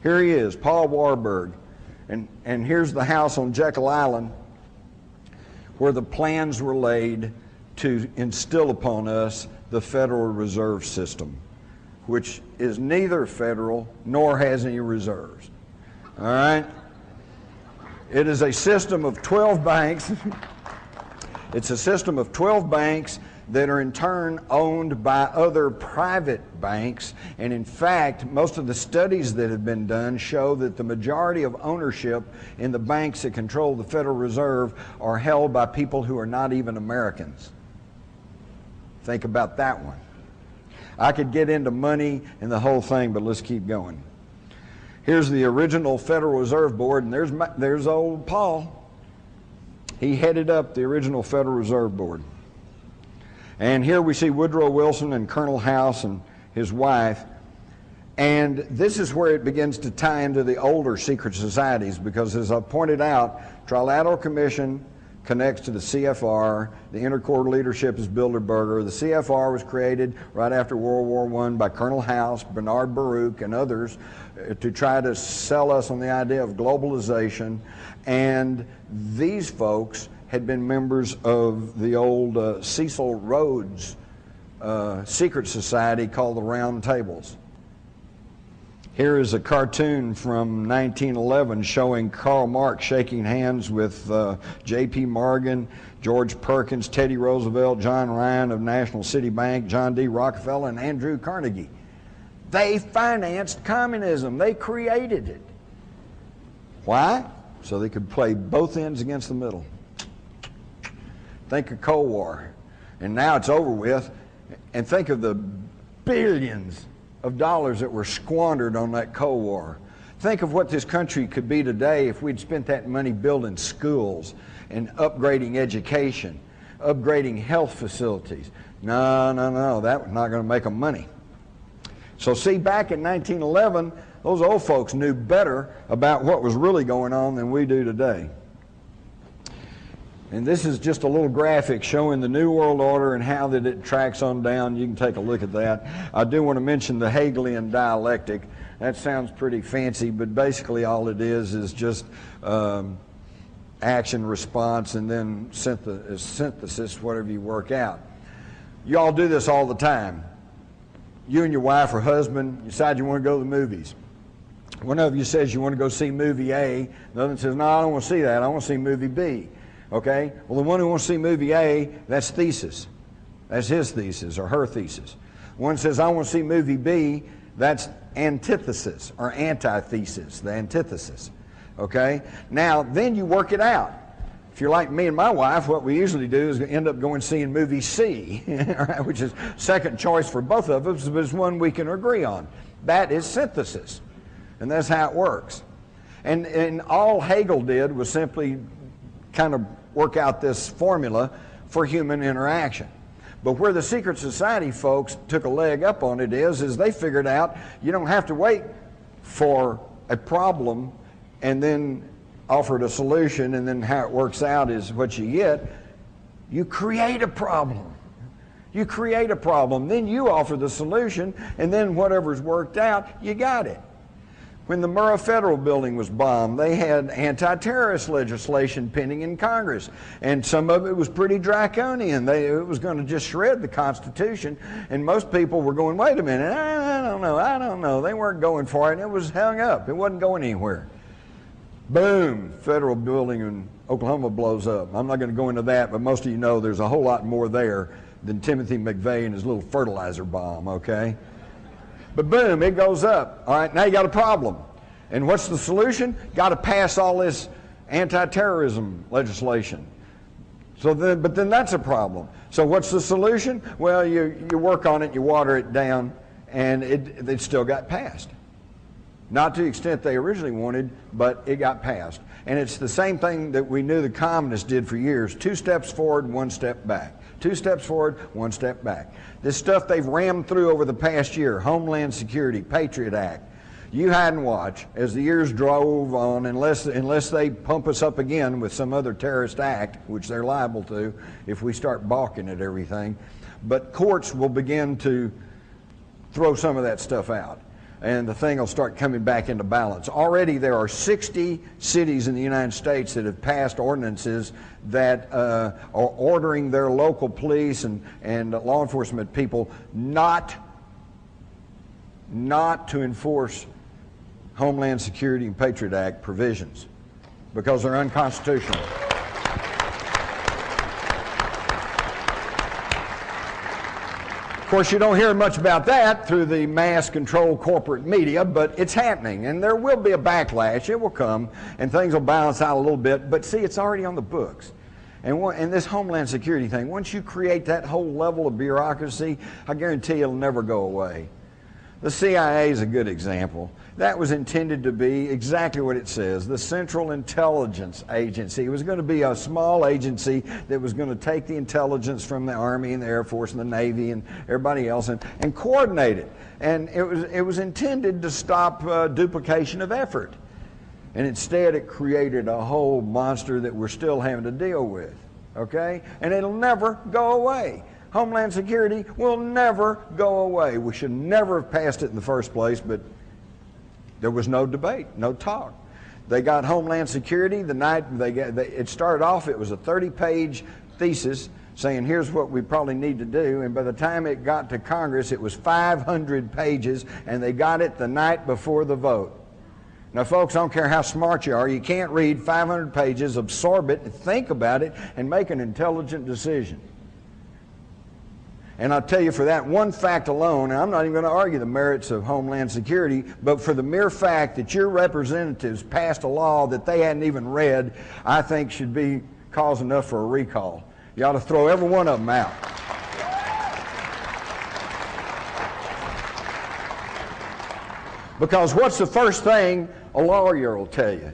Here he is, Paul Warburg. And here's the house on Jekyll Island where the plans were laid to instill upon us the Federal Reserve System, which is neither federal nor has any reserves. All right? It is a system of 12 banks. It's a system of 12 banks that are in turn owned by other private banks. And in fact, most of the studies that have been done show that the majority of ownership in the banks that control the Federal Reserve are held by people who are not even Americans. Think about that one. I could get into money and the whole thing, but let's keep going. Here's the original Federal Reserve Board, and there's old Paul. He headed up the original Federal Reserve Board. And here we see Woodrow Wilson and Colonel House and his wife. And this is where it begins to tie into the older secret societies, because as I pointed out, Trilateral Commission connects to the CFR. The Intercorps leadership is Bilderberger. The CFR was created right after World War I by Colonel House, Bernard Baruch, and others to try to sell us on the idea of globalization. And these folks had been members of the old Cecil Rhodes secret society called the Round Tables. Here is a cartoon from 1911 showing Karl Marx shaking hands with J.P. Morgan, George Perkins, Teddy Roosevelt, John Ryan of National City Bank, John D. Rockefeller, and Andrew Carnegie. They financed communism. They created it. Why? So they could play both ends against the middle. Think of Cold War. And now it's over with. And think of the billions of dollars that were squandered on that Cold War. Think of what this country could be today if we'd spent that money building schools and upgrading education, upgrading health facilities. No, that was not going to make them money. So see, back in 1911, those old folks knew better about what was really going on than we do today. And this is just a little graphic showing the New World Order and how that it tracks on down. You can take a look at that. I do want to mention the Hegelian dialectic. That sounds pretty fancy, but basically all it is just action, response, and then synthesis, whatever you work out. You all do this all the time. You and your wife or husband decide you want to go to the movies. One of you says you want to go see movie A. The other says, no, I don't want to see that. I want to see movie B. Okay? Well, the one who wants to see movie A, that's thesis. That's his thesis or her thesis. One says, I want to see movie B, that's antithesis or antithesis, the antithesis. Okay? Now, then you work it out. If you're like me and my wife, what we usually do is end up going seeing movie C, which is second choice for both of us, but it's one we can agree on. That is synthesis. And that's how it works. And all Hegel did was simply kind of work out this formula for human interaction. But where the secret society folks took a leg up on it is they figured out you don't have to wait for a problem and then offered a solution, and then how it works out is what you get. You create a problem. You create a problem, then you offer the solution, and then whatever's worked out, you got it. When the Murrah Federal Building was bombed, they had anti-terrorist legislation pending in Congress, and some of it was pretty draconian. It was going to just shred the Constitution, and most people were going, wait a minute, I don't know. They weren't going for it, and it was hung up. It wasn't going anywhere. Boom, federal building in Oklahoma blows up. I'm not going to go into that, but most of you know there's a whole lot more there than Timothy McVeigh and his little fertilizer bomb, okay? But boom, it goes up. All right, now you got a problem. And what's the solution? Got to pass all this anti-terrorism legislation. But then that's a problem. So what's the solution? Well, you work on it, you water it down, and it still got passed. Not to the extent they originally wanted, but it got passed. And it's the same thing that we knew the communists did for years. 2 steps forward, 1 step back. 2 steps forward, 1 step back. This stuff they've rammed through over the past year, Homeland Security, Patriot Act. You hide and watch as the years drove on, unless they pump us up again with some other terrorist act, which they're liable to if we start balking at everything. But courts will begin to throw some of that stuff out. and the thing will start coming back into balance. Already there are 60 cities in the United States that have passed ordinances that are ordering their local police and law enforcement people not to enforce Homeland Security and Patriot Act provisions because they're unconstitutional. Of course, you don't hear much about that through the mass-controlled corporate media, but it's happening, and there will be a backlash. It will come, and things will balance out a little bit, but see, it's already on the books. And this Homeland Security thing, once you create that whole level of bureaucracy, I guarantee it'll never go away. The CIA is a good example. That was intended to be exactly what it says, the Central Intelligence Agency. It was going to be a small agency that was going to take the intelligence from the Army and the Air Force and the Navy and everybody else and coordinate it. And it was intended to stop duplication of effort. And instead it created a whole monster that we're still having to deal with, okay? And it'll never go away. Homeland Security will never go away. We should never have passed it in the first place, but there was no debate, no talk. They got Homeland Security the night it started off. It was a 30-page thesis saying here's what we probably need to do, and by the time it got to Congress, it was 500 pages, and they got it the night before the vote. Now, folks, I don't care how smart you are, you can't read 500 pages, absorb it, think about it, and make an intelligent decision. And I'll tell you, for that one fact alone, and I'm not even going to argue the merits of Homeland Security, but for the mere fact that your representatives passed a law that they hadn't even read, I think should be cause enough for a recall. You ought to throw every one of them out. Because what's the first thing a lawyer will tell you?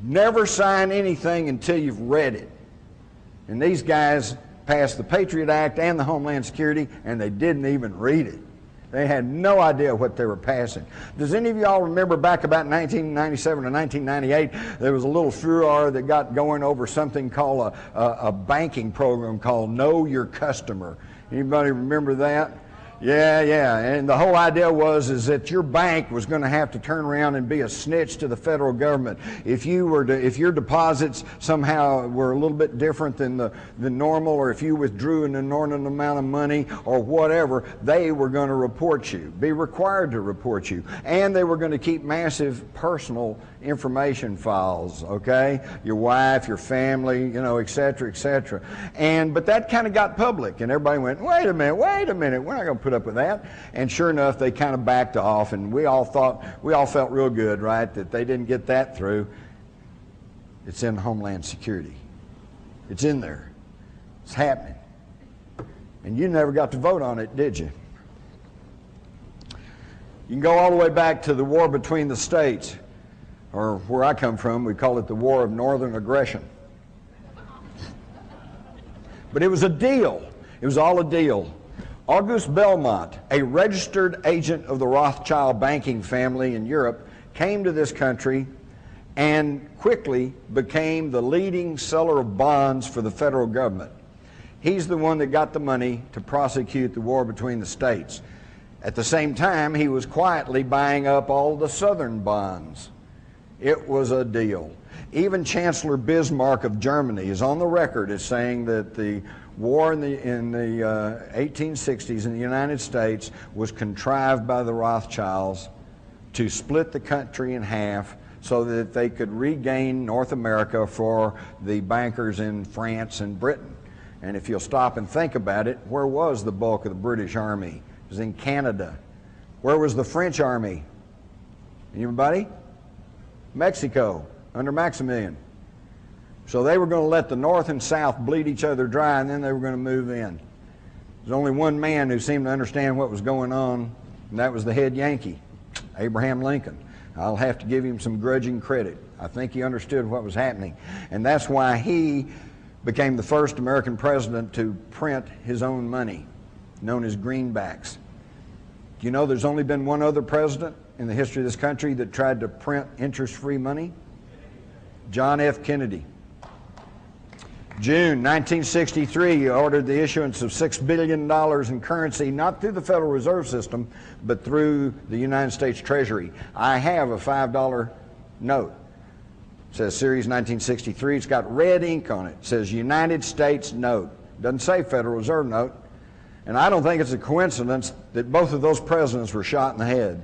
Never sign anything until you've read it. And these guys passed the Patriot Act and the Homeland Security, and they didn't even read it. They had no idea what they were passing. Does any of y'all remember back about 1997 or 1998, there was a little furor that got going over something called a banking program called Know Your Customer. Anybody remember that? Yeah, and the whole idea is that your bank was going to have to turn around and be a snitch to the federal government. If your deposits somehow were a little bit different than the normal, or if you withdrew an inordinate amount of money or whatever, they were going to report you, be required to report you. And they were going to keep massive personal information files, okay? Your wife, your family, et cetera, et cetera. But that kind of got public, and everybody went, wait a minute, we're not going to put up with that. And sure enough, they kind of backed off, and we all felt real good, right, that they didn't get that through. It's in Homeland Security. It's in there. It's happening. And you never got to vote on it, did you? You can go all the way back to the war between the states, or where I come from, we call it the War of Northern Aggression. But it was a deal. It was all a deal. Auguste Belmont, a registered agent of the Rothschild banking family in Europe, came to this country and quickly became the leading seller of bonds for the federal government. He's the one that got the money to prosecute the war between the states. At the same time, he was quietly buying up all the southern bonds. It was a deal. Even Chancellor Bismarck of Germany is on the record as saying that the war in the 1860s in the United States was contrived by the Rothschilds to split the country in half so that they could regain North America for the bankers in France and Britain. And if you'll stop and think about it, where was the bulk of the British Army? It was in Canada. Where was the French Army? Anybody? Mexico, under Maximilian. So they were going to let the North and South bleed each other dry, and then they were going to move in. There's only one man who seemed to understand what was going on, and that was the head Yankee, Abraham Lincoln. I'll have to give him some grudging credit. I think he understood what was happening. And that's why he became the first American president to print his own money, known as greenbacks. Do you know there's only been one other president in the history of this country that tried to print interest-free money? John F. Kennedy. June 1963, he ordered the issuance of $6 billion in currency, not through the Federal Reserve System, but through the United States Treasury. I have a $5 note. It says Series 1963. It's got red ink on it. It says United States note. It doesn't say Federal Reserve note. And I don't think it's a coincidence that both of those presidents were shot in the head.